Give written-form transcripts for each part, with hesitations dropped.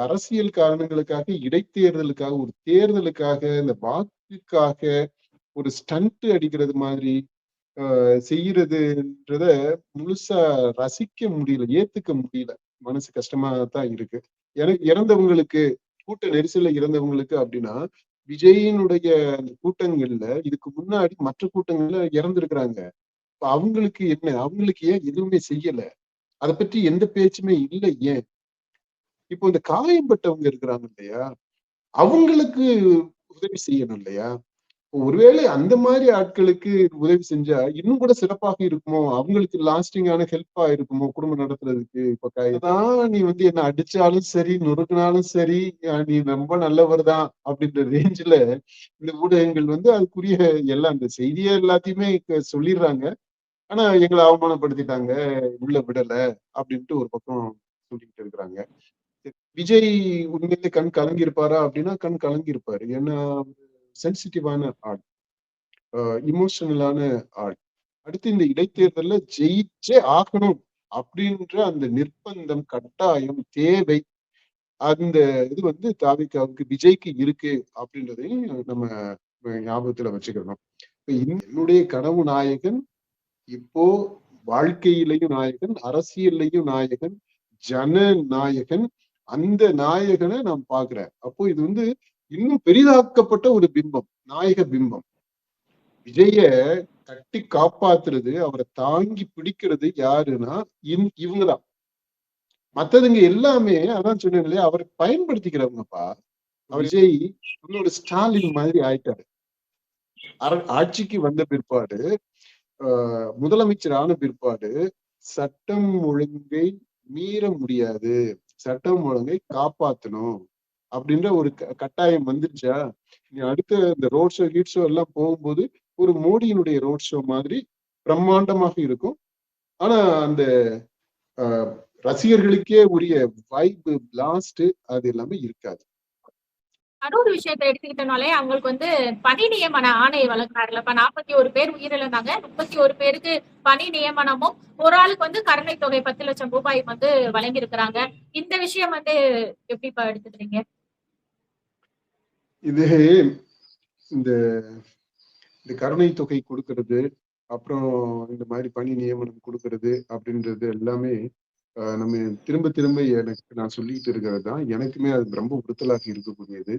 அரசியல் காரணங்களுக்காக, இடைத்தேர்தலுக்காக, ஒரு தேர்தலுக்காக, இந்த வாக்குக்காக ஒரு ஸ்டண்ட் அடிக்கிறது மாதிரி செய்யறதுன்றத முழுசா ரசிக்க முடியல, ஏத்துக்க முடியல. மனசு கஷ்டமா தான் இருக்கு. எனக்கு இறந்தவங்களுக்கு, கூட்ட நெரிசல்ல இறந்தவங்களுக்கு அப்படின்னா, விஜயினுடைய அந்த கூட்டங்கள்ல இதுக்கு முன்னாடி மற்ற கூட்டங்கள்ல இறந்திருக்கிறாங்க. இப்ப அவங்களுக்கு என்ன? அவங்களுக்கு ஏன் எதுவுமே செய்யல? அத பற்றி எந்த பேச்சுமே இல்ல ஏன்? இப்போ இந்த காயம்பட்டவங்க இருக்கிறாங்க இல்லையா? அவங்களுக்கு உதவி செய்யணும் இல்லையா? ஒருவேளை அந்த மாதிரி ஆட்களுக்கு உதவி செஞ்சா இன்னும் கூட சிறப்பாக இருக்குமோ? அவங்களுக்கு லாஸ்டிங்கான ஹெல்ப்பா இருக்குமோ குடும்பம் நடத்துறதுக்கு? இப்ப நீ என்ன அடிச்சாலும் சரி, நொறுக்குனாலும் சரி, நீ ரொம்ப நல்லவர் தான் அப்படின்ற ரேஞ்சுல இந்த ஊடகங்கள் அதுக்குரிய எல்லாம் அந்த செய்தியை எல்லாத்தையுமே சொல்லிடுறாங்க. ஆனா எங்களை அவமானப்படுத்திட்டாங்க, உள்ள விடல அப்படின்ட்டு ஒரு பக்கம் சொல்லிட்டு இருக்கிறாங்க. விஜய் உண்மையிலே கண் கலங்கி இருப்பாரா அப்படின்னா கண் கலங்கி இருப்பாரு. ஏன்னா சென்சிட்டிவான ஆள், இமோஷனலான ஆள். அடுத்து இந்த இடைத்தேர்தல்ல ஜெயிச்சே ஆகணும் அப்படின்ற அந்த நிர்பந்தம், கட்டாயம், தேவை, அந்த இது தாவிகாவுக்கு, விஜய்க்கு இருக்கு அப்படின்றதையும் நம்ம ஞாபகத்துல வச்சுக்கணும். என்னுடைய கனவு நாயகன் இப்போ வாழ்க்கையிலையும் நாயகன், அரசியல்லையும் நாயகன், ஜன நாயகன். அந்த நாயகனை நான் பாக்குறேன். அப்போ இது இன்னும் பெரிதாக்கப்பட்ட ஒரு பிம்பம், நாயக பிம்பம். விஜய கட்டி காப்பாத்துறது, அவரை தாங்கி பிடிக்கிறது யாருன்னா இவங்கதான். மத்ததுங்க எல்லாமே அதான் சொன்னேன் இல்லையா, அவரை பயன்படுத்திக்கிறவங்கப்பா. விஜய் இன்னொரு ஸ்டாலின் மாதிரி ஆயிட்டாரு. ஆட்சிக்கு வந்த பிற்பாடு, முதலமைச்சர் ஆன பிற்பாடு சட்டம் ஒழுங்கை மீற முடியாது, சட்டம் ஒழுங்கை காப்பாத்தணும் அப்படின்ற ஒரு கட்டாயம் வந்துருச்சா? நீ அடுத்த இந்த ரோட் ஷோ கீட் ஷோ எல்லாம் போகும்போது ஒரு மோடியினுடைய ரோட் ஷோ மாதிரி பிரம்மாண்டமாக இருக்கும். ஆனா அந்த ரசிகர்களுக்கே உரிய வைப், பிளாஸ்ட் அது எல்லாமே இருக்காது. இன்னொரு விஷயத்தை எடுத்துக்கிட்டனாலே அவங்களுக்கு பணி நியமன ஆணை வழங்கினார்ல. இப்ப 41 பேர் உயிரிழந்தாங்க. 31 பேருக்கு பணி நியமனமும், ஒரு ஆளுக்கு கருணை தொகை 10 லட்சம் ரூபாய் வழங்கி இருக்கிறாங்க. இந்த விஷயம் எப்படிப்பா எடுத்துக்கிறீங்க? இது இந்த கருணை தொகை கொடுக்கறது, அப்புறம் இந்த மாதிரி பணி நியமனம் கொடுக்கறது அப்படின்றது எல்லாமே நம்ம திரும்ப திரும்ப எனக்கு நான் சொல்லிட்டு இருக்கிறது தான். எனக்குமே அது ரொம்ப உறுத்தலாக இருக்கக்கூடியது.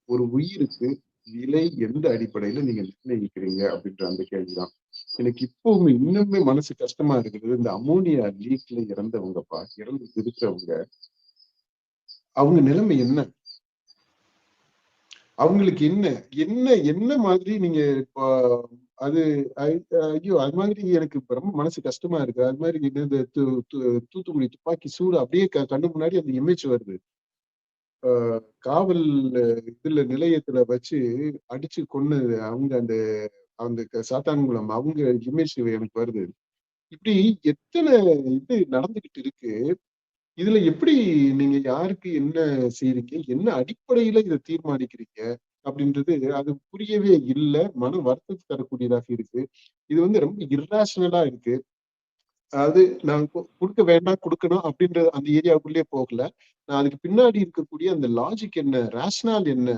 ஒரு உயிருக்கு விலை எந்த அடிப்படையில நீங்க நிர்ணயிக்கிறீங்க அப்படின்ற அந்த கேள்விதான் எனக்கு இப்பவுமே இன்னுமே மனசு கஷ்டமா இருக்கிறது. இந்த அமோனியா லீக்ல இறந்தவங்கப்பா, இறந்து இருக்கிறவங்க, அவங்க நிலைமை என்ன? அவங்களுக்கு என்ன என்ன என்ன மாதிரி நீங்க அது ஐயோ, அது மாதிரி எனக்கு ரொம்ப மனசு கஷ்டமா இருக்கு. அது மாதிரி இந்த தூத்துக்குடி துப்பாக்கி சூடு அப்படியே கண்ணு முன்னாடி அந்த இமேஜ் வருது. காவல் இதுல நிலையத்துல வச்சு அடிச்சு கொன்னு அவங்க அந்த அந்த சாத்தான்குளம் அவங்க இமேஜ் எனக்கு வருது. இப்படி எத்தனை இது நடந்துகிட்டு இருக்கு. இதுல எப்படி நீங்க யாருக்கு என்ன செய்றீங்க, என்ன அடிப்படையில இதை தீர்மானிக்கிறீங்க அப்படின்றது அது புரியவே இல்லை. மன வருத்தத்தை தரக்கூடியதாக இருக்கு. இது ரொம்ப இர்ரேஷனலா இருக்கு. அதாவது நான் கொடுக்க வேண்டாம், கொடுக்கணும் அப்படின்ற அந்த ஏரியாவுக்குள்ளே போகல. நான் அதுக்கு பின்னாடி இருக்கக்கூடிய அந்த லாஜிக் என்ன, ரேஷனல் என்ன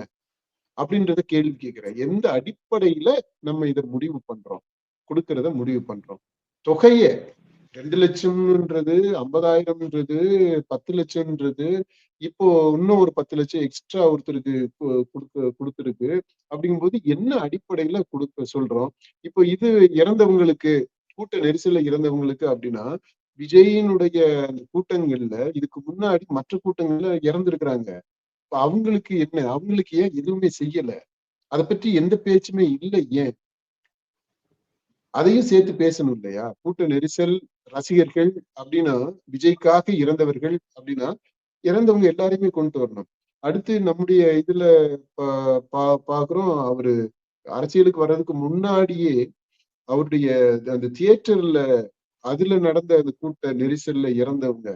அப்படின்றத கேள்வி கேட்கிறேன். எந்த அடிப்படையில நம்ம இதை முடிவு பண்றோம், கொடுக்கறத முடிவு பண்றோம்? தொகைய 2 லட்சம்ன்றது, 50,000ன்றது, 10 லட்சம்ன்றது, இப்போ இன்னும் ஒரு 10 லட்சம் எக்ஸ்ட்ரா ஒருத்தருக்கு கொடுத்துருக்கு. அப்படிங்கும்போது என்ன அடிப்படையில கொடுக்க சொல்றோம்? இப்போ இது இறந்தவங்களுக்கு, கூட்ட நெரிசல்ல இறந்தவங்களுக்கு அப்படின்னா, விஜயினுடைய அந்த கூட்டங்கள்ல இதுக்கு முன்னாடி மற்ற கூட்டங்கள்ல இறந்திருக்கிறாங்க. இப்ப அவங்களுக்கு என்ன? அவங்களுக்கு ஏன் எதுவுமே செய்யல? அதை பற்றி எந்த பேச்சுமே இல்லை ஏன்? அதையும் சேர்த்து பேசணும் இல்லையா? கூட்ட நெரிசல், ரசிகர்கள் அப்படின்னா, விஜய்க்காக இறந்தவர்கள் அப்படின்னா, இறந்தவங்க எல்லாரையுமே கொண்டு வரணும். அடுத்து நம்முடைய இதுல பாக்குறோம், அவரு அரசியலுக்கு வர்றதுக்கு முன்னாடியே அவருடைய அந்த தியேட்டர்ல அதுல நடந்த அந்த கூட்ட நெரிசல்ல இறந்தவங்க,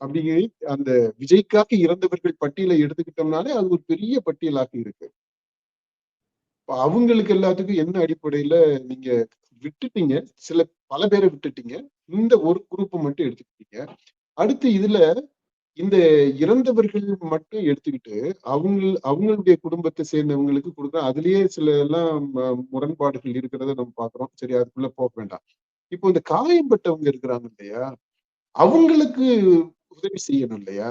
அப்படிங்கிற அந்த விஜய்க்காக இறந்தவர்கள் பட்டியலை எடுத்துக்கிட்டோம்னாலே அது ஒரு பெரிய பட்டியலாக இருக்கு. அவங்களுக்கு எல்லாத்துக்கும் என்ன அடிப்படையில நீங்க விட்டுட்டீங்க? பல பேரை விட்டுட்டீங்க. இந்த ஒரு குரூப் மட்டும் எடுத்துக்கிட்டீங்க. அடுத்து இதுல இந்த இறந்தவர்கள் மட்டும் எடுத்துக்கிட்டு அவங்களுடைய குடும்பத்தை சேர்ந்தவங்களுக்கு கொடுக்குறோம். அதுலயே சில எல்லாம் முரண்பாடுகள் இருக்கிறத நம்ம பாக்குறோம். சரி, அதுக்குள்ள போக வேண்டாம். இப்போ இந்த காயம்பட்டவங்க இருக்கிறாங்க இல்லையா, அவங்களுக்கு உதவி செய்யணும் இல்லையா?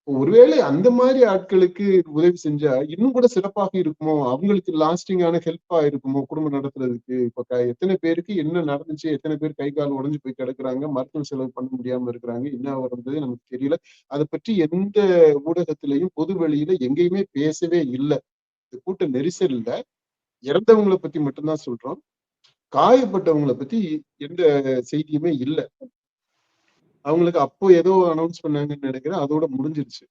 ஒருவேளை அந்த மாதிரி ஆட்களுக்கு உதவி செஞ்சா இன்னும் கூட சிறப்பாக இருக்குமோ, அவங்களுக்கு லாஸ்டிங்கான ஹெல்ப்பா இருக்குமோ குடும்பம் நடத்துறதுக்கு. இப்ப எத்தனை பேருக்கு என்ன நடந்துச்சு, எத்தனை பேர் கை கால் உடைஞ்சு போய் கிடக்குறாங்க, மருத்துவ செலவு பண்ண முடியாம இருக்கிறாங்க, என்ன வருது நமக்கு தெரியல. அதை பற்றி எந்த ஊடகத்திலையும் பொது வெளியில எங்கேயுமே பேசவே இல்லை. இந்த கூட்ட நெரிசல்ல இறந்தவங்களை பத்தி மட்டும்தான் சொல்றோம். காயப்பட்டவங்களை பத்தி எந்த செய்தியுமே இல்ல. அவங்களுக்கு அப்போ ஏதோ அனௌன்ஸ் பண்ணாங்கன்னு நினைக்கிறேன், அதோட முடிஞ்சிருச்சு.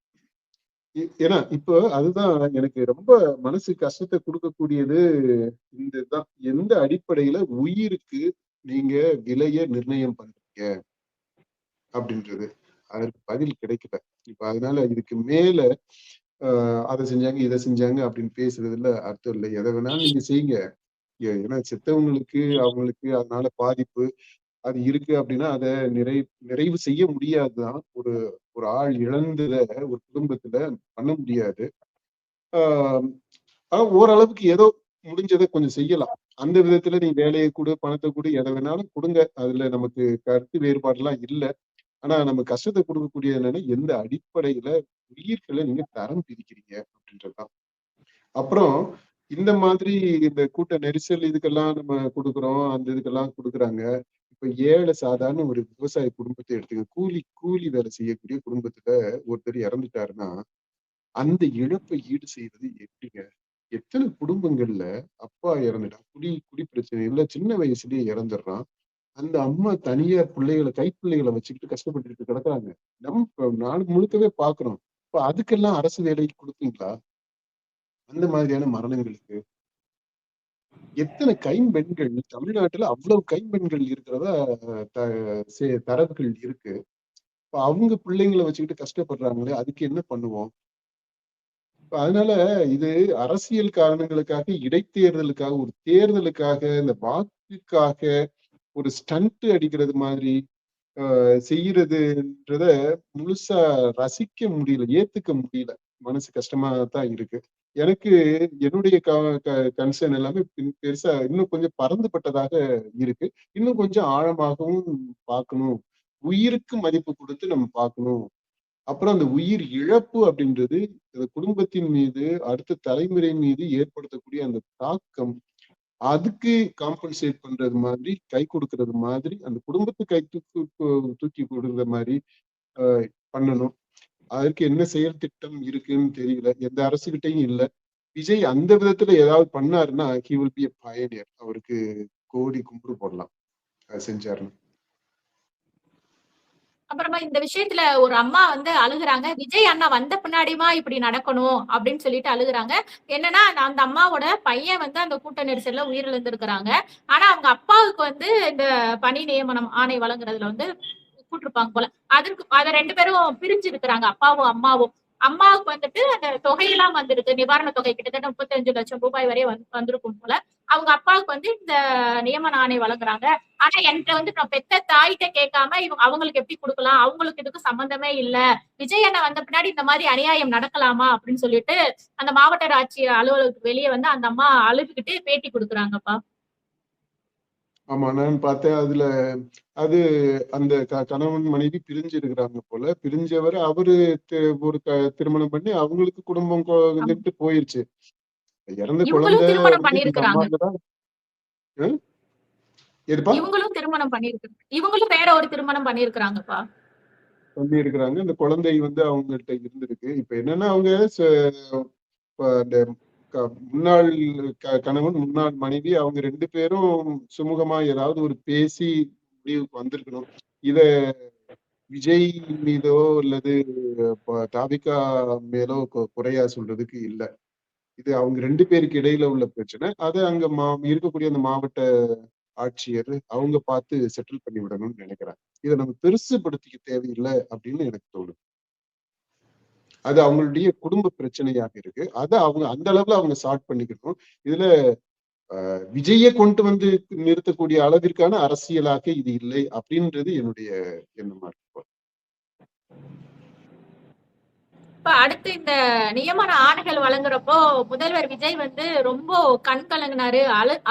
ஏன்னா இப்போ அதுதான் எனக்கு ரொம்ப மனசு கஷ்டத்தை கொடுக்கக்கூடியது. இந்த இதுதான், எந்த அடிப்படையில உயிருக்கு நீங்க விலைய நிர்ணயம் பண்றீங்க அப்படின்றது. அதற்கு பதில் கிடைக்கல. இப்ப அதனால இதுக்கு மேல அதை செஞ்சாங்க இதை செஞ்சாங்க அப்படின்னு பேசுறதுல அர்த்தம் இல்லை. எதை வேணாலும் நீங்க செய்யுங்க. ஏன்னா செத்தவங்களுக்கு அவங்களுக்கு அதனால பாதிப்பு அது இருக்கு அப்படின்னா அதை நிறைவு செய்ய முடியாதுதான். ஒரு ஒரு ஆள் இழந்தத ஒரு குடும்பத்துல பண்ண முடியாது. ஆனா ஓரளவுக்கு ஏதோ முடிஞ்சதை கொஞ்சம் செய்யலாம். அந்த விதத்துல நீ வேலையை கொடு, பணத்தை கொடு, எதை வேணாலும் கொடுங்க. அதுல நமக்கு கருத்து வேறுபாடு எல்லாம் இல்லை. ஆனா நம்ம கஷ்டத்தை கொடுக்கக்கூடியது என்னன்னா, எந்த அடிப்படையில உயிர்களை நீங்க தரம் பிரிக்கிறீங்க அப்படின்றதுதான். அப்புறம் இந்த மாதிரி இந்த கூட்ட நெரிசல் இதுக்கெல்லாம் நம்ம கொடுக்குறோம், அந்த இதுக்கெல்லாம் கொடுக்குறாங்க. இப்ப ஏழை சாதாரண ஒரு விவசாய குடும்பத்தை எடுத்துக்க, கூலி கூலி வேலை செய்யக்கூடிய குடும்பத்துல ஒருத்தர் இறந்துட்டாருன்னா அந்த இழப்பை ஈடு செய்வது எப்படிங்க? எத்தனை குடும்பங்கள்ல அப்பா இறந்துட்டா, குடி பிரச்சனையில சின்ன வயசுலயே இறந்துடுறான். அந்த அம்மா தனியா பிள்ளைகளை கைப்பிள்ளைகளை வச்சுக்கிட்டு கஷ்டப்பட்டுட்டு கிடக்குறாங்க. நம்ம நாடு முழுக்கவே பாக்குறோம். இப்ப அதுக்கெல்லாம் அரசு வேலை கொடுத்தீங்களா? அந்த மாதிரியான மரணங்களுக்கு எத்தனை கைம்பெண்கள் தமிழ்நாட்டுல அவ்வளவு கைம்பெண்கள் இருக்கிறதா தரவுகள் இருக்கு. இப்ப அவங்க பிள்ளைங்களை வச்சுக்கிட்டு கஷ்டப்படுறாங்களே, அதுக்கு என்ன பண்ணுவோம்? அதனால இது அரசியல் காரணங்களுக்காக, இடைத்தேர்தலுக்காக, ஒரு தேர்தலுக்காக, இந்த வாக்குக்காக ஒரு ஸ்டண்ட் அடிக்கிறது மாதிரி செய்யறதுன்றத முழுசா ரசிக்க முடியல, ஏத்துக்க முடியல. மனசு கஷ்டமா தான் இருக்கு. எனக்கு என்னுடைய கன்சர்ன் எல்லாமே பெருசா இன்னும் கொஞ்சம் பறந்துபட்டதாக இருக்கு. இன்னும் கொஞ்சம் ஆழமாகவும் பார்க்கணும். உயிருக்கு மதிப்பு கொடுத்து நம்ம பார்க்கணும். அப்புறம் அந்த உயிர் இழப்பு அப்படின்றது அந்த குடும்பத்தின் மீது, அடுத்த தலைமுறை மீது ஏற்படுத்தக்கூடிய அந்த தாக்கம், அதுக்கு காம்பன்சேட் பண்றது மாதிரி, கை கொடுக்கறது மாதிரி, அந்த குடும்பத்தை தூக்கி கொடுக்குற மாதிரி பண்ணணும். அதற்கு என்ன செயல் திட்டம் இருக்குன்னு தெரியல. எந்த அரசுகிட்டையும் இல்ல. விஜய் அந்த விதத்துல ஏதாவது பண்ணாருன்னா he will be a pioneer. அவருக்கு கோடி கும்பிடு போடலாம் செஞ்சாருன்னு. அப்புறமா இந்த விஷயத்துல ஒரு அம்மா வந்து அழுகுறாங்க. விஜய் அண்ணா வந்த பின்னாடியுமா இப்படி நடக்கணும் அப்படின்னு சொல்லிட்டு அழுகுறாங்க. என்னன்னா அந்த அம்மாவோட பையன் வந்து அந்த கூட்ட நெரிசல்ல உயிரிழந்திருக்கிறாங்க. ஆனா அவங்க அப்பாவுக்கு வந்து இந்த பணி நியமனம் ஆணை வழங்குறதுல வந்து கூட்டிருப்பாங்க போல. அத 2 பேரும் பிரிஞ்சு இருக்கிறாங்க, அப்பாவும் அம்மாவும். அம்மாவுக்கு வந்துட்டு அந்த தொகையெல்லாம் வந்திருக்கு. நிவாரண தொகை கிட்டத்தட்ட 35 லட்சம் ரூபாய் வரை வந்திருக்கும் போல. அவங்க அப்பாவுக்கு வந்து இந்த நியமன ஆணை வழங்குறாங்க. ஆனா என்கிட்ட வந்து நான் பெத்த தாயிட்ட கேட்காம அவங்களுக்கு எப்படி கொடுக்கலாம், அவங்களுக்கு இதுக்கு சம்பந்தமே இல்ல, விஜய் அண்ணா வந்த பின்னாடி இந்த மாதிரி அநியாயம் நடக்கலாமா அப்படின்னு சொல்லிட்டு அந்த மாவட்ட ஆட்சியர் அலுவலகத்துக்கு வெளியே வந்து அந்த அம்மா அழுதுகிட்டு பேட்டி கொடுக்குறாங்கப்பா. ஆமா, நான் பார்த்தேன். அதுல அது அந்த கணவன் மனைவி பிரிஞ்சு இருக்கிறாங்க போல. பிரிஞ்சவர் அவரு ஒரு திருமணம் பண்ணி அவங்களுக்கு குடும்பம் வந்துட்டு போயிருச்சு. இறந்த இவங்களும் குழந்தை திருமணம் வந்து இந்த பண்ணிருக்கிறாங்க. அம்மாக்கு தான். எதுப்பா இவங்களும் திருமணம் பண்ணிருக்காங்க. இவங்களும் வேற ஒரு திருமணம் பண்ணிருக்கிறாங்கப்பா. பண்ணி இருக்கிறாங்க. இந்த குழந்தை வந்து அவங்கள்ட்ட இருந்திருக்கு. இப்ப என்னன்னா அவங்க அந்த முன்னாள் கணவன், முன்னாள் மனைவி அவங்க 2 பேரும் சுமூகமா ஏதாவது ஒரு பேசி முடிவுக்கு வந்திருக்கணும். இத விஜய் மீதோ அல்லது தாவிகா மேலோ குறையா சொல்றதுக்கு இல்ல. இது அவங்க 2 பேருக்கு இடையில உள்ள பிரச்சனை. அது அங்க இருக்கக்கூடிய அந்த மாவட்ட ஆட்சியர் அவங்க பார்த்து செட்டில் பண்ணி விடணும்னு நினைக்கிறேன். இதை நம்ம பெருசுபடுத்திக்க தேவையில்லை அப்படின்னு எனக்கு தோணுது. அது அவங்களுடைய குடும்ப பிரச்சனையாக இருக்கு. அதை அவங்க அந்த அளவுல அவங்க சால்வ் பண்ணிக்கணும். இதுல விஜயை கொண்டு வந்து நிறுத்தக்கூடிய அளவிற்கான அரசியலாக இது இல்லை அப்படின்றது என்னுடைய எண்ணமா இருக்கு. இப்ப அடுத்து இந்த நியமன ஆணைகள் வழங்குறப்போ முதல்வர் விஜய் வந்து ரொம்ப கண் கலங்கினாரு,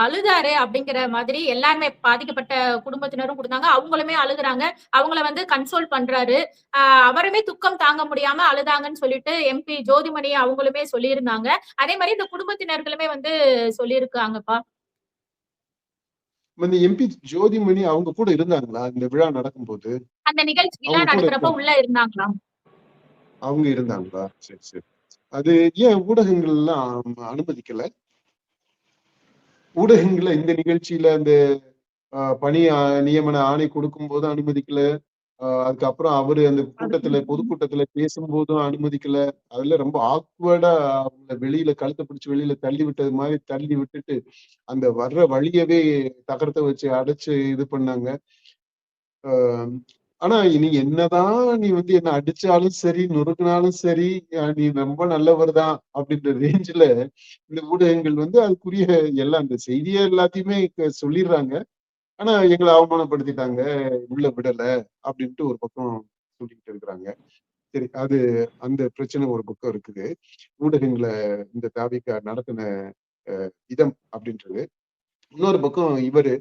அழுதாரு அப்படிங்கிற மாதிரி எல்லாருமே பாதிக்கப்பட்ட குடும்பத்தினரும் கொடுத்தாங்க. அவங்களுமே அழுகுறாங்க. அவங்கள வந்து கன்சோல் பண்றாரு. அவருமே துக்கம் தாங்க முடியாம அழுதாங்கன்னு சொல்லிட்டு எம்பி ஜோதிமணி அவங்களுமே சொல்லியிருந்தாங்க. அதே மாதிரி இந்த குடும்பத்தினர்களுமே வந்து சொல்லியிருக்காங்கப்பா. இந்த எம்பி ஜோதிமணி அவங்க கூட இருந்தாங்களா இந்த விழா நடக்கும்போது? அந்த நிகழ்ச்சி விழா அவங்க கூட நடக்கிறப்ப இருந்தாங்க. உள்ள இருந்தாங்களா? அவங்க இருந்தாங்களா? சரி சரி. அது ஏன் ஊடகங்கள் எல்லாம் அனுமதிக்கல? ஊடகங்கள்ல இந்த நிகழ்ச்சியில அந்த பணி நியமன ஆணை கொடுக்கும் போதும் அனுமதிக்கல. அதுக்கப்புறம் அவரு அந்த கூட்டத்துல பொதுக்கூட்டத்துல பேசும்போதும் அனுமதிக்கல. அதுல ரொம்ப ஆக்வர்டா அவங்கள வெளியில கழுத்தை பிடிச்சு வெளியில தள்ளி விட்டது மாதிரி தள்ளி விட்டுட்டு அந்த வர்ற வழியவே தகரத்தை வச்சு அடைச்சு இது பண்ணாங்க. ஆனா நீ என்னதான் நீ வந்து என்ன அடிச்சாலும் சரி, நொறுக்குனாலும் சரி, நீ ரொம்ப நல்லவர் தான் அப்படின்ற ரேஞ்சில இந்த ஊடகங்கள் வந்து அதுக்குரிய எல்லாம் அந்த செய்தியை எல்லாத்தையுமே சொல்லிடுறாங்க. ஆனா எங்களை அவமானப்படுத்திட்டாங்க, உள்ள விடல அப்படின்ட்டு ஒரு பக்கம் சொல்லிக்கிட்டு இருக்கிறாங்க. சரி, அது அந்த பிரச்சனை ஒரு பக்கம் இருக்குது. ஊடகங்களை இந்த தாவிக நடத்தின விதம் அப்படின்றது. இன்னொரு பக்கம் இவரு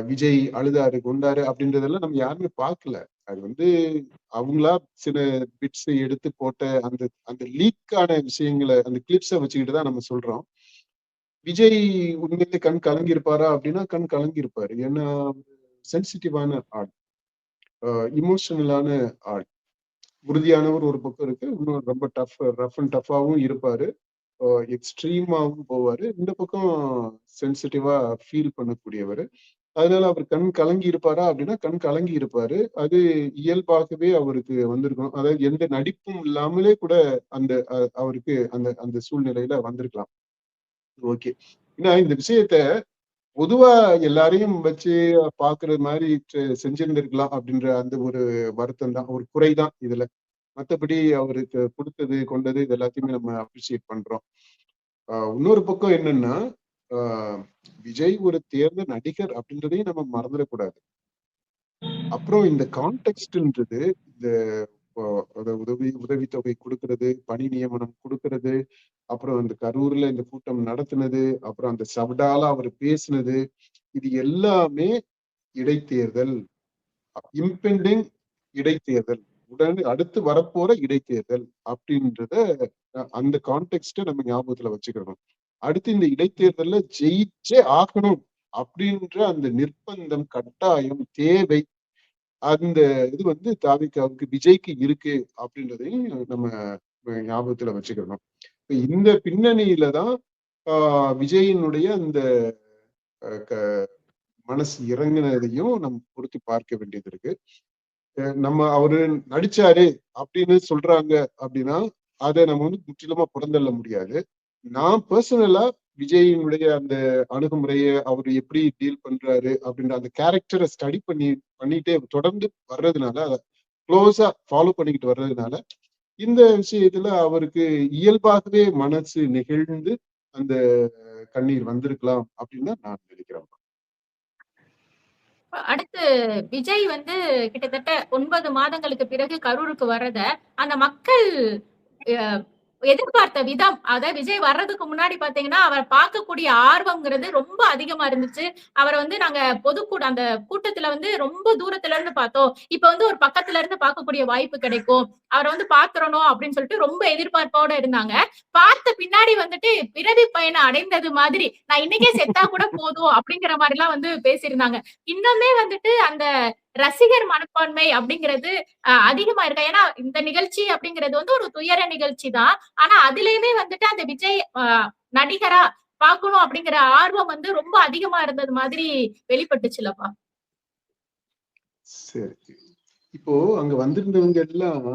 விஜய் அழுதாரு, கொண்டாரு அப்படின்றதெல்லாம் நம்ம யாருமே பார்க்கல. அது வந்து அவங்களா சில பிட்ஸ் எடுத்து போட்ட அந்த அந்த லீக்கான விஷயங்களை அந்த கிளிப்ஸை வச்சுக்கிட்டு தான் நம்ம சொல்றோம். விஜய் உண்மையிலே கண் கலங்கி இருப்பாரா அப்படின்னா கண் கலங்கி இருப்பாரு. ஏன்னா சென்சிட்டிவான ஆள், இமோஷனலான ஆள். உறுதியானவர் ஒரு பக்கம் இருக்கு, இன்னும் ரொம்ப ரஃப் அண்ட் டஃபாவும் இருப்பாரு, எக்ஸ்ட்ரீமாவும் போவாரு. இந்த பக்கம் சென்சிட்டிவா ஃபீல் பண்ணக்கூடியவர். அதனால அவர் கண் கலங்கி இருப்பாரா அப்படின்னா கண் கலங்கி இருப்பாரு. அது இயல்பாகவே அவருக்கு வந்திருக்கும். அதாவது எந்த நடிப்பும் இல்லாமலே கூட அந்த அவருக்கு அந்த அந்த சூழ்நிலையில வந்திருக்கலாம். ஓகே. ஏன்னா இந்த விஷயத்த பொதுவா எல்லாரையும் வச்சு பாக்குறது மாதிரி செஞ்சிருந்திருக்கலாம் அப்படின்ற அந்த ஒரு வருத்தம் தான், ஒரு குறைதான் இதுல. மத்தபடி அவருக்கு கொடுத்தது கொண்டது இது எல்லாத்தையுமே நம்ம அப்ரிசியேட் பண்றோம். இன்னொரு பக்கம் என்னன்னா, விஜய் ஒரு தேர்ந்த நடிகர் அப்படின்றதையும் நம்ம மறந்துடக்கூடாது. அப்புறம் இந்த கான்டெக்ட்ன்றது இந்த உதவித்தொகை கொடுக்கறது, பணி நியமனம் கொடுக்கறது, அப்புறம் இந்த கரூர்ல இந்த கூட்டம் நடத்தினது, அப்புறம் அந்த சவடால அவர் பேசினது, இது எல்லாமே இடைத்தேர்தல், இம்பெண்டிங் இடைத்தேர்தல், உடனே அடுத்து வரப்போற இடைத்தேர்தல் அப்படின்றத அந்த கான்டெக்ட நம்ம ஞாபகத்துல வச்சுக்கணும். அடுத்து இந்த இடைத்தேர்தல்ல ஜெயிச்சே ஆகணும் அப்படின்ற அந்த நிர்பந்தம், கட்டாயம், தேவை, அந்த இது வந்து தாவிகாவுக்கு விஜய்க்கு இருக்கு அப்படின்றதையும் நம்ம ஞாபகத்துல வச்சுக்கணும். இந்த பின்னணியில தான் விஜயினுடைய அந்த மனசு இறங்கினதையும் நம்ம பொறுத்து பார்க்க வேண்டியது இருக்கு. நம்ம அவரு நடிச்சாரு அப்படின்னு சொல்றாங்க அப்படின்னா அதை நம்ம வந்து முற்றிலுமா புறந்தள்ள முடியாது. நான் பர்சனலா விஜயினுடைய அந்த அணுகுமுறையை அவர் எப்படி டீல் பண்றாரு அப்படின்ற அந்த கேரக்டரை ஸ்டடி பண்ணிட்டே தொடர்ந்து வர்றதுனால, அதை க்ளோஸா ஃபாலோ பண்ணிக்கிட்டு வர்றதுனால இந்த விஷயத்துல அவருக்கு இயல்பாகவே மனசு நெகிழ்ந்து அந்த கண்ணீர் வந்திருக்கலாம் அப்படின்னு தான் நான் நினைக்கிறேன். அடுத்து விஜய் வந்து கிட்டத்தட்ட 9 மாதங்களுக்கு பிறகு கரூருக்கு வர்றத அந்த மக்கள் எதிர்பார்த்த விதம், அதாவது விஜய் வர்றதுக்கு முன்னாடி பாத்தீங்கன்னா அவரை பார்க்கக்கூடிய ஆர்வம்ங்கிறது ரொம்ப அதிகமா இருந்துச்சு. அவரை வந்து நாங்க அந்த கூட்டத்துல வந்து ரொம்ப தூரத்துல இருந்து பார்த்தோம், இப்ப வந்து ஒரு பக்கத்துல இருந்து பார்க்கக்கூடிய வாய்ப்பு கிடைக்கும், அவரை வந்து பாத்துறணும் அப்படின்னு சொல்லிட்டு ரொம்ப எதிர்பார்ப்போட இருந்தாங்க. பார்த்த பின்னாடி வந்துட்டு பிறவி பயணம் அடைந்தது மாதிரி, நான் இன்னைக்கே செத்தா கூட போதும் அப்படிங்கிற மாதிரி எல்லாம் வந்து பேசியிருந்தாங்க. இன்னுமே வந்துட்டு அந்த ரசிகர் மனப்பான்மை அப்படிங்கிறது அதிகமா இருக்கா? ஏன்னா இந்த நிகழ்ச்சி அப்படிங்கிறது வந்து ஒரு துயர நிகழ்ச்சி தான். ஆனா அதுலயுமே வந்துட்டு அந்த விஜய் நடிகரா பார்க்கணும் அப்படிங்கிற ஆர்வம் வந்து ரொம்ப அதிகமா இருந்தது மாதிரி வெளிப்பட்டுச்சுல்லப்பா. சரி, இப்போ அங்க வந்திருந்தவங்க எல்லாம்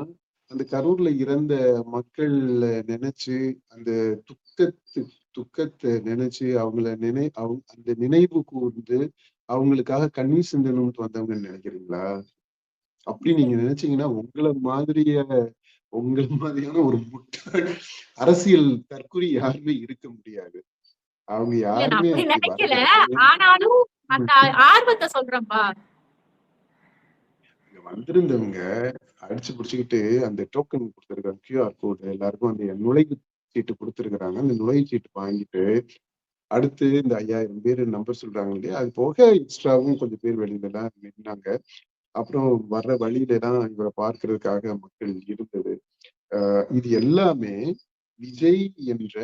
அந்த கரூர்ல இறந்த மக்கள் நினைச்சு அந்த துக்கத்தை நினைச்சு அவங்கள அந்த நினைவு கூர்ந்து அவங்களுக்காக கண்ணீர் சிந்தணும்னு வந்தவங்கன்னு நினைக்கிறீங்களா? அப்படி நீங்க நினைச்சீங்கன்னா உங்களை மாதிரியான ஒரு முட்டாள் அரசியல் தற்குறி யாருமே இருக்க முடியாது. அவங்க இல்ல நான் யாருமே அப்படி அப்படி நினைக்கல. வரல. ஆனாலும் அந்த ஆர்வத்தை சொல்றேன்ப்பா. வந்திருந்தவங்க அடிச்சு பிடிச்சுக்கிட்டு அந்த டோக்கன் கொடுத்துருக்காங்க, QR கோடு எல்லாருக்கும் அந்த நுழைவு சீட்டு கொடுத்துருக்குறாங்க. அந்த நுழைவு சீட்டு வாங்கிட்டு அடுத்து இந்த 5000 பேர் நம்பர் சொல்றாங்க இல்லையா, அது போக எக்ஸ்ட்ராவும் கொஞ்சம் பேர் வெளியில எல்லாம் நின்னாங்க. அப்புறம் வர்ற வழியில தான் இவரை பார்க்கறதுக்காக மக்கள் இருந்தது. இது எல்லாமே விஜய் என்ற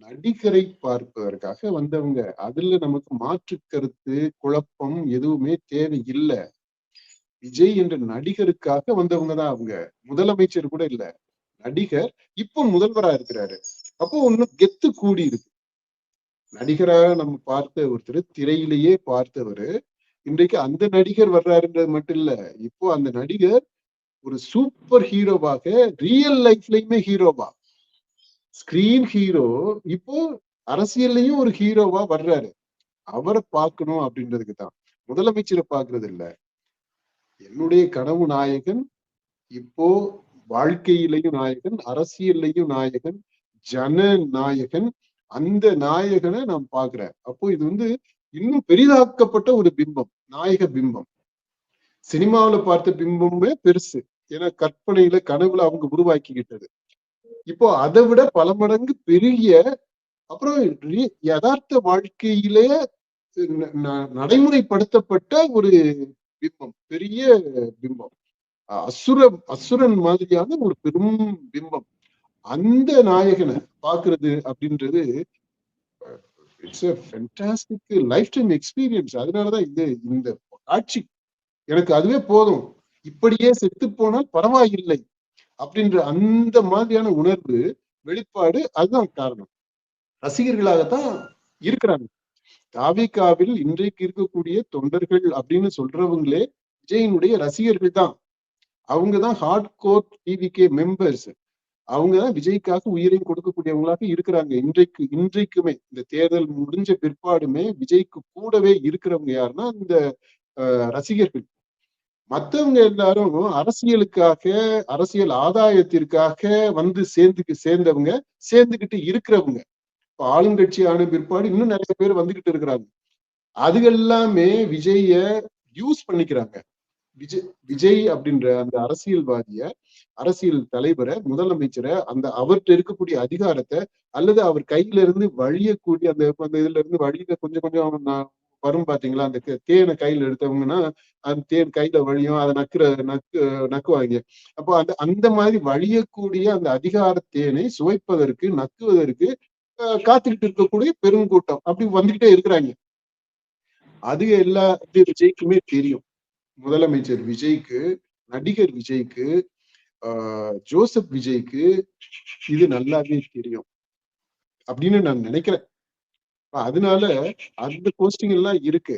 நடிகரை பார்ப்பதற்காக வந்தவங்க. அதுல நமக்கு மாற்று கருத்து, குழப்பம் எதுவுமே தேவையில்லை. விஜய் என்ற நடிகருக்காக வந்தவங்க தான் அவங்க. முதலமைச்சர் கூட இல்ல, நடிகர். இப்போ முதல்வரா இருக்கிறாரு. அப்போ ஒன்னும் கெத்து கூடி இருக்கு. நடிகராக நம்ம பார்த்த ஒருத்தர், திரையிலேயே பார்த்தவரு, இன்றைக்கு அந்த நடிகர் வர்றாருன்றது மட்டும் இல்ல, இப்போ அந்த நடிகர் ஒரு சூப்பர் ஹீரோவாக ரியல் லைஃப்லயுமே ஹீரோவா, ஸ்கிரீன் ஹீரோ, இப்போ அரசியல்லையும் ஒரு ஹீரோவா வர்றாரு. அவரை பார்க்கணும் அப்படின்றதுக்கு தான். முதலமைச்சரை பார்க்கறது இல்ல. என்னுடைய கனவு நாயகன், இப்போ வாழ்க்கையிலையும் நாயகன், அரசியல்லையும் நாயகன், ஜன நாயகன். அந்த நாயகனை நான் பாக்குறேன். அப்போ இது இன்னும் பெரிதாக்கப்பட்ட ஒரு பிம்பம், நாயக பிம்பம். சினிமாவில பார்த்த பிம்பமே பெருசு. ஏன்னா கற்பனையில, கனவுல அவங்க உருவாக்கிக்கிட்டது. இப்போ அதை விட பல மடங்கு பெரிய, அப்புறம் யதார்த்த வாழ்க்கையிலே நடைமுறைப்படுத்தப்பட்ட ஒரு பிம்பம், பெரிய பிம்பம். அசுரன் மாதிரியான ஒரு பெரும் பிம்பம். அந்த நாயகனை பாக்குறது அப்படின்றது it's a fantastic lifetime experience. அதனாலதான் இந்த காட்சி எனக்கு அதுவே போதும், இப்படியே செத்து போனால் பரவாயில்லை அப்படின்ற அந்த மாதிரியான உணர்வு, வெளிப்பாடு, அதுதான் காரணம். ரசிகர்களாகத்தான் இருக்கிறாங்க. தாவேகாவில் இன்றைக்கு இருக்கக்கூடிய தொண்டர்கள் அப்படின்னு சொல்றவங்களே விஜயினுடைய ரசிகர்கள் தான். அவங்கதான் ஹார்ட் கோர் டிவிகே மெம்பர்ஸ். அவங்கதான் விஜய்க்காக உயிரையும் கொடுக்கக்கூடியவங்களாக இருக்கிறாங்க. இன்றைக்குமே இந்த தேர்தல் முடிஞ்ச பிற்பாடுமே விஜய்க்கு கூடவே இருக்கிறவங்க யாருன்னா இந்த ரசிகர்கள். மற்றவங்க எல்லாரும் அரசியலுக்காக, அரசியல் ஆதாயத்திற்காக சேர்ந்தவங்க, சேர்ந்துகிட்டு இருக்கிறவங்க. இப்ப ஆளுங்கட்சி ஆன பிற்பாடு இன்னும் நிறைய பேர் வந்துகிட்டு இருக்கிறாங்க. அது எல்லாமே விஜய யூஸ் பண்ணிக்கிறாங்க. விஜய் அப்படின்ற அந்த அரசியல்வாதிய, அரசியல் தலைவரை, முதலமைச்சரை, அவர்கிட்ட இருக்கக்கூடிய அதிகாரத்தை, அல்லது அவர் கையில இருந்து வழியக்கூடிய அந்த இதுல இருந்து வழியில கொஞ்சம் கொஞ்சம் வரும் பாத்தீங்களா, அந்த தேனை கையில எடுத்தவங்கன்னா அந்த தேன் கையில வழியும், அதை நக்குவாங்க. அப்போ அந்த மாதிரி வழியக்கூடிய அந்த அதிகார தேனை சுவைப்பதற்கு, நக்குவதற்கு காத்துக்கிட்டு இருக்கக்கூடிய பெருங்கூட்டம் அப்படி வந்துகிட்டே இருக்கிறாங்க. அது எல்லா விஜய்க்குமே தெரியும். முதலமைச்சர் விஜய்க்கு, நடிகர் விஜய்க்கு, ஜோசப் விஜய்க்கு இது நல்லாவே தெரியும் அப்படின்னு நான் நினைக்கிறேன். அதனால அந்த போஸ்டிங் எல்லாம் இருக்கு.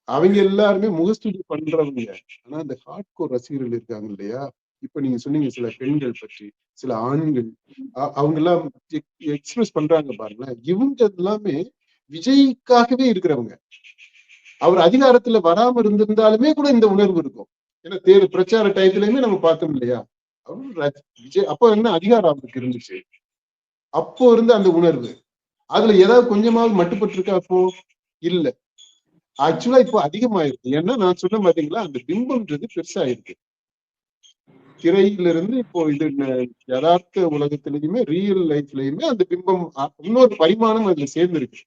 அவங்க எல்லாருமே முகஸ்துதி பண்றவங்க. ஆனா அந்த ஹார்ட் கோர் ரசிகர்கள் இருக்காங்க இல்லையா, இப்ப நீங்க சொன்னீங்க சில பெண்கள் பற்றி, சில ஆண்கள், அவங்க எல்லாம் எக்ஸ்பிரஸ் பண்றாங்க பாருங்களேன். இவங்க எல்லாமே விஜய்க்காகவே இருக்கிறவங்க. அவர் அதிகாரத்துல வராம இருந்திருந்தாலுமே கூட இந்த உணர்வு இருக்கும். ஏன்னா பிரச்சார டயத்துலயுமே நம்ம பார்த்தோம் இல்லையா, அவர் விஜய் அப்போ என்ன அதிகாரம் அவருக்கு இருந்துச்சு, அப்போ இருந்த அந்த உணர்வு அதுல ஏதாவது கொஞ்சமாவது மட்டுப்பட்டு இருக்கா? அப்போ இல்ல. ஆக்சுவலா இப்போ அதிகமாயிருக்கு. ஏன்னா நான் சொன்ன பாத்தீங்களா, அந்த பிம்பம்ன்றது பெருசாயிருக்கு. திரையிலிருந்து இப்போ இது யதார்த்த உலகத்திலயுமே, ரியல் லைஃப்லயுமே அந்த பிம்பம் இன்னொரு பரிமாணம் அதுல சேர்ந்துருக்கு.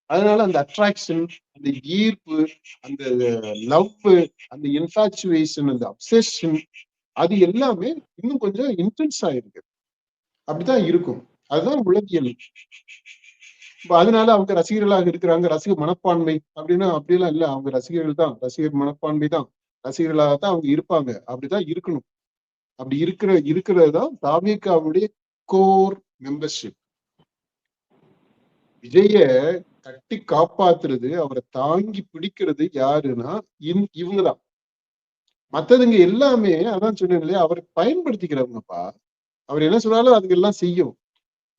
அதனால அந்த அட்ராக்ஷன், அந்த ஈர்ப்பு, அந்த லவ், அந்த இன்ஃபாச்சுவேஷன், அந்த அப்சஷன், அது எல்லாமே இன்னும் கொஞ்சம் இன்டென்ஸ் ஆயிருக்கு. அப்படிதான் இருக்கும். அதுதான் உலகியல். அதனால அவங்க ரசிகர்களாக இருக்கிறாங்க. ரசிகர் மனப்பான்மை அப்படின்னா அப்படியெல்லாம் இல்ல. அவங்க ரசிகர்கள் தான், ரசிகர் மனப்பான்மை தான், ரசிகர்களாகத்தான் அவங்க இருப்பாங்க. அப்படிதான் இருக்கணும். அப்படி இருக்கிறது தான் தாவேகாவுடைய கோர் மெம்பர்ஷிப். விஜய கட்டி காப்பாத்துறது, அவரை தாங்கி பிடிக்கிறது யாருன்னா இவங்கதான். மத்ததுங்க எல்லாமே அதான் சொன்னேன் இல்லையா, அவரை பயன்படுத்திக்கிறவங்கப்பா. அவர் என்ன சொன்னாலும் அதுக்கு எல்லாம் செய்யும்.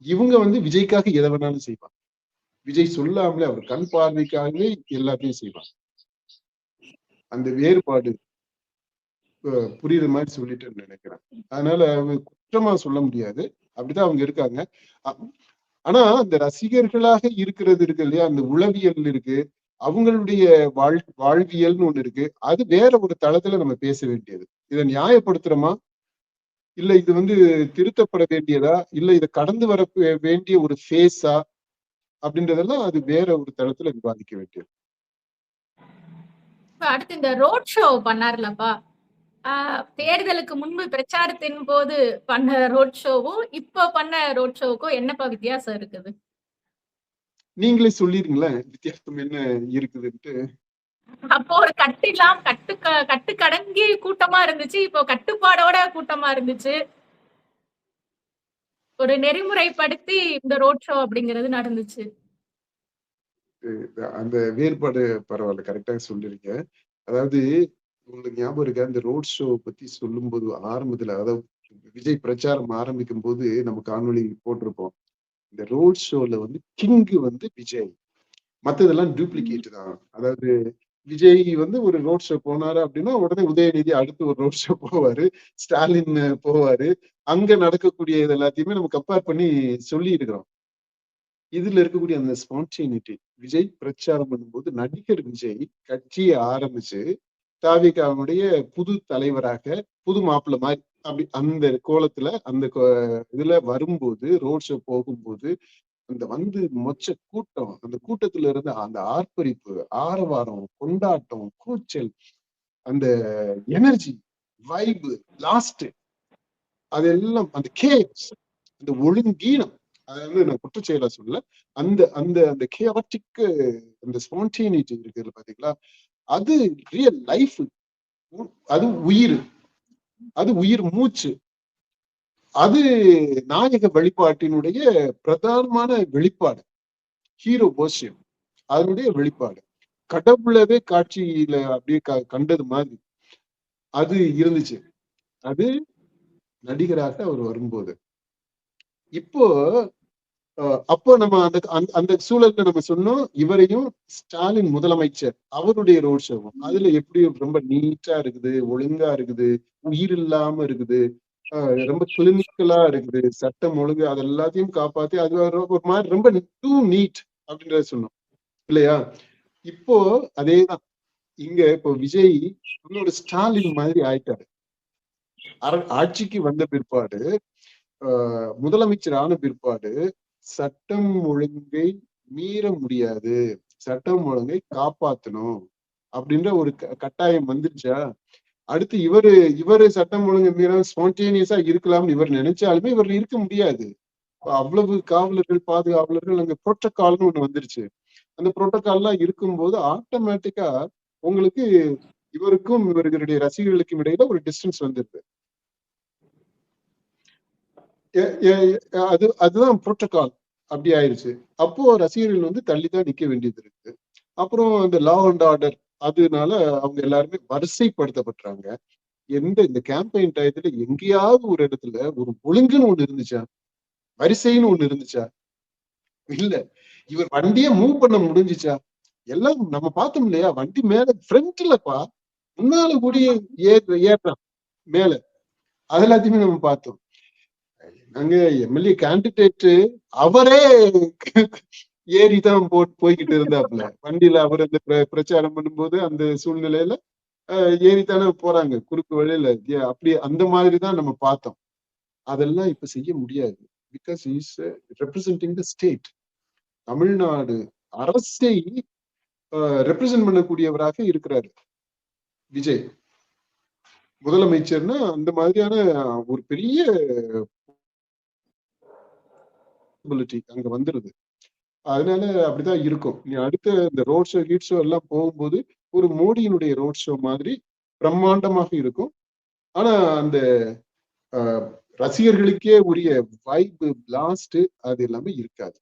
இவங்க விஜய்க்காக எதை வேணாலும் செய்வாங்க. விஜய் சொல்லாமலே அவர் கண் பார்வைக்காகவே எல்லாத்தையும் செய்வாங்க. அந்த வேறுபாடு புரியுற மாதிரி சொல்லிட்டு நினைக்கிறேன். அதனால அவங்க குற்றமா சொல்ல முடியாது. அப்படிதான் அவங்க இருக்காங்க. ஆனா அந்த ரசிகர்களாக இருக்கிறது இருக்கு இல்லையா, அந்த உளவியல் இருக்கு. அவங்களுடைய வாழ்வியல்னு ஒண்ணு இருக்கு. அது வேற ஒரு தளத்துல நம்ம பேச வேண்டியது. இதை நியாயப்படுத்துறோமா, இல்ல இது திருத்தப்பட வேண்டியதா, இல்ல இதை கடந்து வர வேண்டிய ஒரு ஃபேஸா அப்படின்றதெல்லாம் அது வேற ஒரு தளத்துல விவாதிக்க வேண்டியது. அடுத்து இந்த ரோட் ஷோ பண்ணார்லப்பா, தேர்தலுக்கு முன்பு பிரச்சாரத்தின் போது பண்ண ரோட் ஷோவும் இப்ப பண்ண ரோட் ஷோவுக்கும் என்னப்பா வித்தியாசம் இருக்குது? நீங்களே சொல்லிருங்களேன் வித்தியாசம் என்ன இருக்குதுன்ட்டு. அப்போ ஒரு கட்டுக்கடங்கி கூட்டமா இருந்துச்சு, இப்போ கட்டுப்பாடோட கூட்டமா இருந்துச்சு. ஒரு நெறிமுறைப்படுத்தி இந்த ரோட் ஷோ அப்படிங்கிறது நடந்துச்சு. அந்த வேறுபாடு பரவாயில்ல, கரெக்டா சொல்லிருக்க. அதாவது உங்களுக்கு ஞாபகம் இருக்கா, இந்த ரோட் ஷோ பத்தி சொல்லும்போது ஆரம்பத்துல, அதாவது விஜய் பிரச்சாரம் ஆரம்பிக்கும் போது நம்ம காணொளி போட்டிருப்போம். இந்த ரோட் ஷோல கிங் விஜய், மத்ததெல்லாம் டூப்ளிகேட் தான். அதாவது விஜய் ஒரு ரோட் ஷோ போனாரு அப்படின்னா உடனே உதயநிதி அடுத்து ஒரு ரோட் ஷோ போவாரு, ஸ்டாலின் போவாரு. அங்க நடக்கக்கூடிய இது எல்லாத்தையுமே நம்ம கம்பேர் பண்ணி சொல்லி இருக்கிறோம். இதுல இருக்கக்கூடிய அந்த ஸ்பான்டேனிட்டி, விஜய் பிரச்சாரம் பண்ணும்போது நடிகர் விஜய் கட்சியை ஆரம்பிச்சு தாவிகாவுடைய புது தலைவராக, புது மாப்பிள்ளை மாதிரி அப்படி அந்த கோலத்துல அந்த இதுல வரும்போது, ரோட் ஷோ போகும்போது அந்த மொச்ச கூட்டம், அந்த கூட்டத்துல இருந்த அந்த ஆர்ப்பரிப்பு, ஆரவாரம், கொண்டாட்டம், கூச்சல், அந்த எனர்ஜி, வைபு, லாஸ்ட், அதெல்லாம் அந்த கேஸ், அந்த ஒழுங்கீனம், அதாவது நான் குற்றச்செயலா சொல்ல, அந்த அந்த அந்த கேவட்டிக், அந்த ஸ்பான்டேனிட்டி இருக்குது பாத்தீங்களா, அது ரியல் லைஃப். அது உயிர், அது உயிர் மூச்சு. அது நாயக வழிபாட்டினுடைய பிரதானமான வெளிப்பாடு. ஹீரோ வர்ஷிப் அதனுடைய வெளிப்பாடு. கடவுளவே காட்சியில அப்படியே கண்டது மாதிரி அது இருந்துச்சு. அது நடிகராக அவர் வரும்போது. இப்போ அப்போ நம்ம அந்த அந்த சூழல்ல நம்ம சொன்னோம், இவரையும் ஸ்டாலின் முதலமைச்சர் அவருடைய ரோட் ஷோவும் அதுல எப்படி ரொம்ப நீட்டா இருக்குது, ஒழுங்கா இருக்குது, உயிர் இல்லாம இருக்குது, ரொம்ப கிளினிக்கலா இருக்குது, சட்டம் ஒழுங்கு அது எல்லாத்தையும் காப்பாத்தி அது ஒரு மாதிரி ரொம்ப டூ நீட் அப்படின்றத சொன்னோம் இல்லையா? இப்போ அதேதான் இங்க இப்போ விஜய் ஒரு ஸ்டாலின் மாதிரி ஆயிட்டாரு. ஆட்சிக்கு வந்த பிற்பாடு, முதலமைச்சர் ஆன பிற்பாடு சட்டம் ஒழுங்கை மீற முடியாது, சட்டம் ஒழுங்கை காப்பாத்தணும் அப்படின்ற ஒரு கட்டாயம் வந்துருச்சா? அடுத்து இவரு சட்டம் ஒழுங்கு மீற ஸ்பான்டேனியஸா இருக்கலாம்னு இவர் நினைச்சாலுமே இவர் இருக்க முடியாது. அவ்வளவு காவலர்கள், பாதுகாவலர்கள், அங்க புரோட்டோகால்னு ஒண்ணு வந்துருச்சு. அந்த புரோட்டோகால்லாம் இருக்கும்போது ஆட்டோமேட்டிக்கா உங்களுக்கு இவருக்கும் இவர்களுடைய ரசிகர்களுக்கும் இடையில ஒரு டிஸ்டன்ஸ் வந்துருது. அதுதான் புரோட்டோகால் அப்படி ஆயிருச்சு. அப்போ ரசிகர்கள் தள்ளிதான் நிக்க வேண்டியது இருக்கு. அப்புறம் இந்த லா அண்ட் ஆர்டர் அதனால அவங்க எல்லாருமே வரிசைப்படுத்தப்படுறாங்க. இந்த கேம்பெயின் டயத்துல எங்கேயாவது ஒரு இடத்துல ஒரு ஒழுங்குன்னு ஒண்ணு இருந்துச்சா? வரிசைன்னு ஒண்ணு இருந்துச்சா? இல்ல. இவர் வண்டியை மூவ் பண்ண முடிஞ்சுச்சா? எல்லாம் நம்ம பார்த்தோம் இல்லையா? வண்டி மேல ஃப்ரண்ட்லப்பா, முன்னால கூடிய ஏறான் மேல, அது எல்லாத்தையுமே நம்ம பார்த்தோம். அங்க எம்எல்ஏ கேண்டிடேட் அவரே ஏறிதான் போய்கிட்டு இருந்தாப்புல வண்டியில. அவர் அந்த பிரச்சாரம் பண்ணும்போது அந்த சூழ்நிலையில ஏறித்தானே போறாங்க குறுக்கு வழியில. அப்படி அந்த மாதிரிதான் நம்ம பார்த்தோம். அதெல்லாம் இப்ப செய்ய முடியாது. Because is representing the state. Tamil Nadu அரசை ரெப்ரசன்ட் பண்ணக்கூடியவராக இருக்கிறாரு விஜய். முதலமைச்சர்னா அந்த மாதிரியான ஒரு பெரிய அங்க வந்துருது. அதனால அப்படிதான் இருக்கும். நீ அடுத்த இந்த ரோட் ஷோ கீட் ஷோ எல்லாம் போகும்போது ஒரு மோடியினுடைய ரோட் ஷோ மாதிரி பிரம்மாண்டமாக இருக்கும். ஆனா அந்த ரசிகர்களுக்கே உரிய வைப்பு, பிளாஸ்ட் அது எல்லாமே இருக்காது.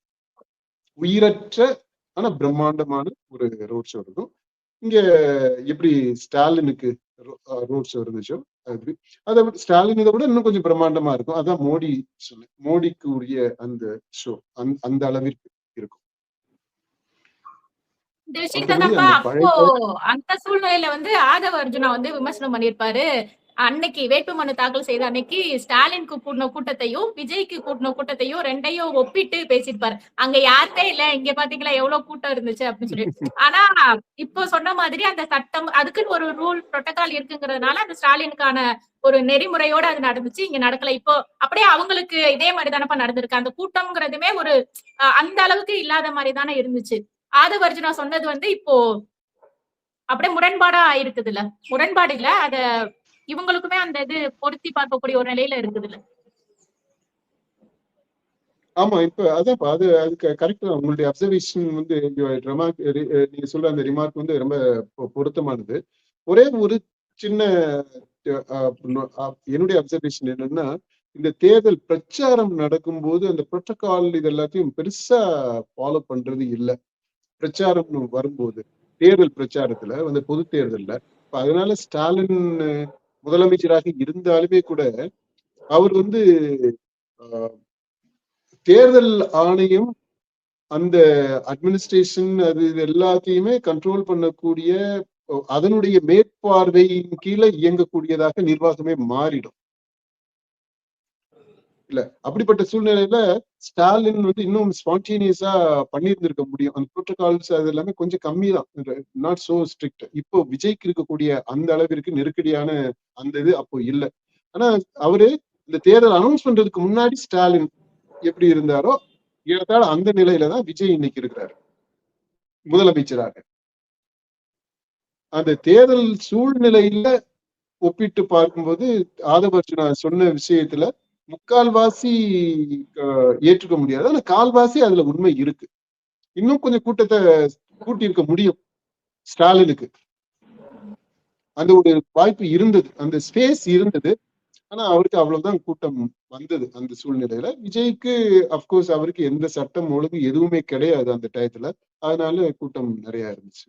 உயிரற்ற ஆனா பிரம்மாண்டமான ஒரு ரோட் ஷோ இருக்கும். இங்க எப்படி ஸ்டாலினுக்கு ரோட் ஷோ இருந்துச்சோ அது, அதை ஸ்டாலின் இதை விட இன்னும் கொஞ்சம் பிரம்மாண்டமா இருக்கும். அதான் மோடி சொல்லு, மோடிக்கு உரிய அந்த ஷோ அந்த அளவிற்கு இருக்கும். இந்த விஷயத்தான் அப்போ அந்த சூழ்நிலையில ஆதவ அர்ஜுனா விமர்சனம் பண்ணியிருப்பாரு. அன்னைக்கு வேட்புமனு தாக்கல் செய்த அன்னைக்கு ஸ்டாலினுக்கு கூட்டின கூட்டத்தையும் விஜய்க்கு கூட்டின கூட்டத்தையும் ரெண்டையும் ஒப்பிட்டு பேசியிருப்பாரு. அங்க யாருமே இல்ல, இங்க பாத்தீங்களா எவ்வளவு கூட்டம் இருந்துச்சு அப்படின்னு சொல்லி. ஆனா இப்போ சொன்ன மாதிரி அந்த சட்டம் அதுக்குன்னு ஒரு ரூல் புரோட்டோகால் இருக்குங்கிறதுனால அந்த ஸ்டாலினுக்கான ஒரு நெறிமுறையோட அது நடந்துச்சு. இங்க நடக்கல. இப்போ அப்படியே அவங்களுக்கு இதே மாதிரி தானப்பா நடந்திருக்கு. அந்த கூட்டம்ங்கிறதுமே ஒரு அந்த அளவுக்கு இல்லாத மாதிரி தானே இருந்துச்சு. ஆதவ அர்ஜுனா சொன்னது வந்து இப்போ அப்படியே முரண்பாடா இருக்குதுல்ல. முரண்பாடு இல்ல. அத இவங்களுக்குமே அந்த இது பொருத்தி பார்க்கக்கூடிய ஒரு நிலையில இருக்குதுல்ல. ஆமா, இப்ப அதான் அது அதுக்கு கரெக்ட் தான். உங்களுடைய அப்சர்வேஷன் வந்து நீங்க சொல்ற அந்த ரிமார்க் வந்து ரொம்ப பொருத்தமானது. ஒரே ஒரு சின்ன என்னுடைய அப்சர்வேஷன் என்னன்னா, இந்த தேர்தல் பிரச்சாரம் நடக்கும்போது அந்த புரோட்டோகால் இது எல்லாத்தையும் பெருசா ஃபாலோ பண்றது இல்ல. பிரச்சாரம் வரும்போது தேர்தல் பிரச்சாரத்துல அந்த பொது தேர்தல்ல அதனால ஸ்டாலின் முதலமைச்சராக இருந்தாலுமே கூட அவர் வந்து தேர்தல் ஆணையம் அந்த அட்மினிஸ்ட்ரேஷன் அது இது எல்லாத்தையுமே கண்ட்ரோல் பண்ணக்கூடிய அதனுடைய மேற்பார்வையின் கீழே இயங்கக்கூடியதாக நிர்வாகமே மாறிடும். இல்ல அப்படிப்பட்ட சூழ்நிலையில ஸ்டாலின் வந்து இன்னும் ஸ்பான்டேனியஸா பண்ணியிருந்திருக்க முடியும். அந்த புரோட்டோகால்ஸ் அது எல்லாமே கொஞ்சம் கம்மி தான், நாட் சோ ஸ்ட்ரிக்ட். இப்போ விஜய்க்கு இருக்கக்கூடிய அந்த அளவிற்கு நெருக்கடியான அந்த இது அப்போ இல்லை. ஆனா அவரு இந்த தேர்தல் அனௌன்ஸ் பண்றதுக்கு முன்னாடி ஸ்டாலின் எப்படி இருந்தாரோ ஏறத்தாழ அந்த நிலையில தான் விஜய் இன்னைக்கு இருக்கிறாரு முதலமைச்சராக. அந்த தேர்தல் சூழ்நிலையில ஒப்பிட்டு பார்க்கும்போது ஆதவ அர்ஜுனா சொன்ன விஷயத்துல முக்கால்வாசி ஏற்றுக்க முடியாது. ஆனா கால்வாசி அதுல உண்மை இருக்கு. இன்னும் கொஞ்சம் கூட்டத்தை கூட்டி இருக்க முடியும் ஸ்டாலினுக்கு. அந்த ஒரு வாய்ப்பு இருந்தது, அந்த ஸ்பேஸ் இருந்தது. ஆனா அவருக்கு அவ்வளவுதான் கூட்டம் வந்தது அந்த சூழ்நிலையில. விஜய்க்கு அப்கோர்ஸ் அவருக்கு எந்த சட்டம் ஒழுங்கு எதுவுமே கிடையாது அந்த டயத்துல. அதனால கூட்டம் நிறைய இருந்துச்சு.